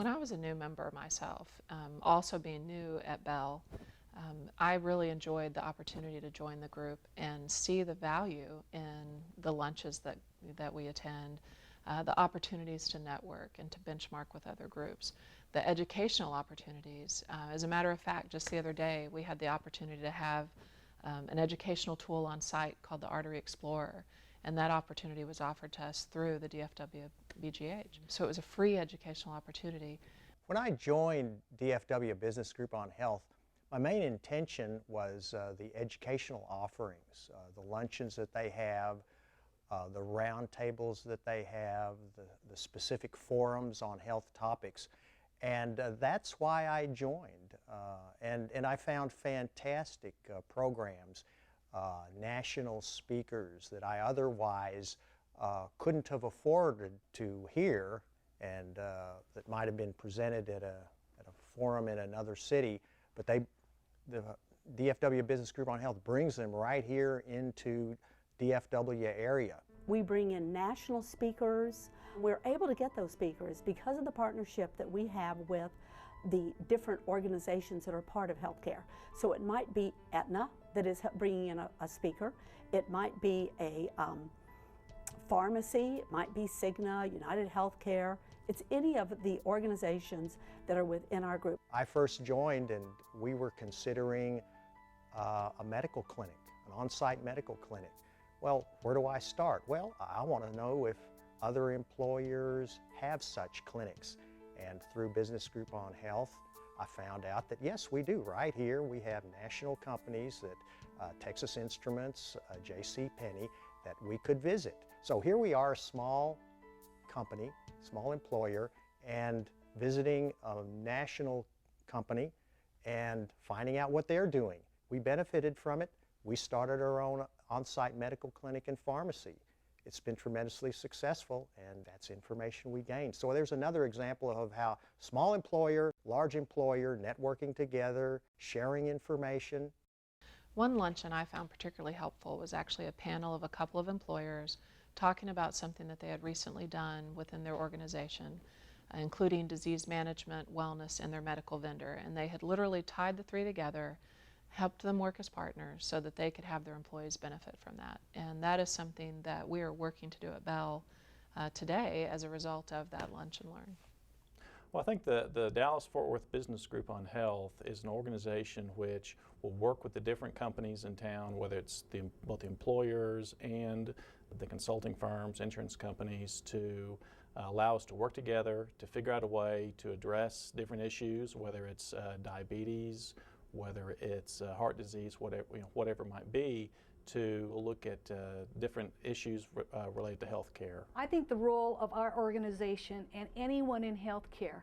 When I was a new member myself, also being new at Bell, I really enjoyed the opportunity to join the group and see the value in the lunches that we attend, the opportunities to network and to benchmark with other groups, the educational opportunities. As a matter of fact, just the other day we had the opportunity to have an educational tool on site called the Artery Explorer, and that opportunity was offered to us through the DFWBGH. So it was a free educational opportunity. When I joined DFW Business Group on Health, my main intention was the educational offerings, the luncheons that they have, the round tables that they have, the specific forums on health topics. And that's why I joined. And I found fantastic programs, national speakers that I otherwise couldn't have afforded to hear, and that might have been presented at a forum in another city, but the DFW Business Group on Health brings them right here into DFW area. We bring in national speakers. We're able to get those speakers because of the partnership that we have with the different organizations that are part of healthcare. So it might be Aetna that is bringing in a speaker. It might be a pharmacy. It might be Cigna, United Healthcare. It's any of the organizations that are within our group. I first joined and we were considering a medical clinic, an on-site medical clinic. Well, where do I start? Well, I want to know if other employers have such clinics. And through Business Group on Health, I found out that yes, we do. Right here we have national companies that Texas Instruments, J.C. Penney, that we could visit. So here we are, a small company, small employer, and visiting a national company and finding out what they're doing. We benefited from it. We started our own on-site medical clinic and pharmacy. It's been tremendously successful, and that's information we gained. So there's another example of how small employer, large employer, networking together, sharing information. One luncheon I found particularly helpful was actually a panel of a couple of employers talking about something that they had recently done within their organization, including disease management, wellness, and their medical vendor. And they had literally tied the three together, helped them work as partners so that they could have their employees benefit from that. And that is something that we are working to do at Bell today as a result of that Lunch and Learn. Well, I think the Dallas-Fort Worth Business Group on Health is an organization which will work with the different companies in town, whether it's both the employers and the consulting firms, insurance companies, to allow us to work together to figure out a way to address different issues, whether it's diabetes, whether it's heart disease, whatever it might be, to look at different issues related to health care. I think the role of our organization and anyone in healthcare,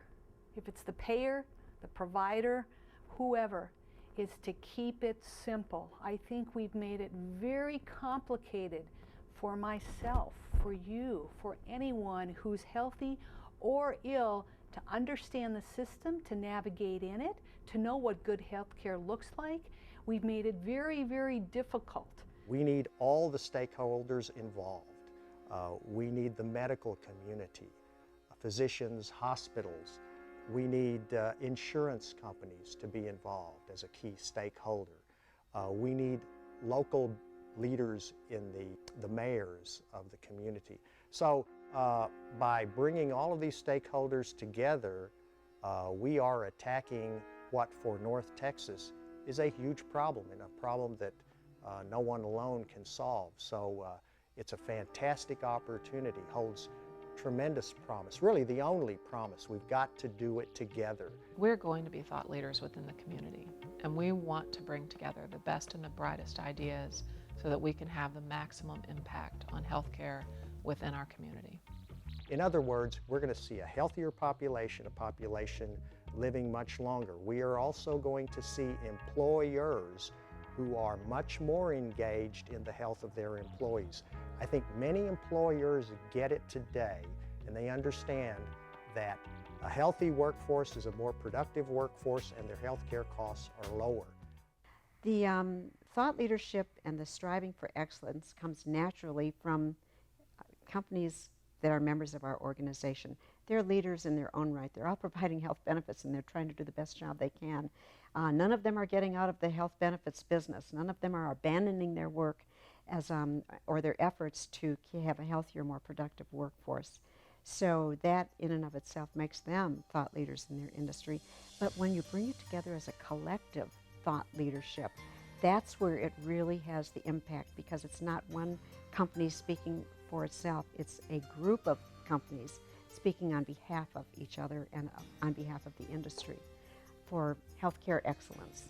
if it's the payer, the provider, whoever, is to keep it simple. I think we've made it very complicated for myself, for you, for anyone who's healthy or ill, to understand the system, to navigate in it, to know what good health care looks like. We've made it very, very difficult. We need all the stakeholders involved. We need the medical community, physicians, hospitals. We need insurance companies to be involved as a key stakeholder. We need local leaders in the mayors of the community. So by bringing all of these stakeholders together, we are attacking what for North Texas is a huge problem, and a problem that no one alone can solve. So it's a fantastic opportunity, holds tremendous promise, really the only promise. We've got to do it together. We're going to be thought leaders within the community, and we want to bring together the best and the brightest ideas so that we can have the maximum impact on healthcare within our community. In other words, we're going to see a healthier population, a population living much longer. We are also going to see employers who are much more engaged in the health of their employees. I think many employers get it today, and they understand that a healthy workforce is a more productive workforce and their health care costs are lower. The thought leadership and the striving for excellence comes naturally from companies that are members of our organization. they're leaders in their own right. They're all providing health benefits, and they're trying to do the best job they can. None of them are getting out of the health benefits business. None of them are abandoning their work as, or their efforts to have a healthier, more productive workforce. So that in and of itself makes them thought leaders in their industry. But when you bring it together as a collective thought leadership, that's where it really has the impact, because it's not one company speaking for itself. It's a group of companies speaking on behalf of each other and on behalf of the industry for healthcare excellence.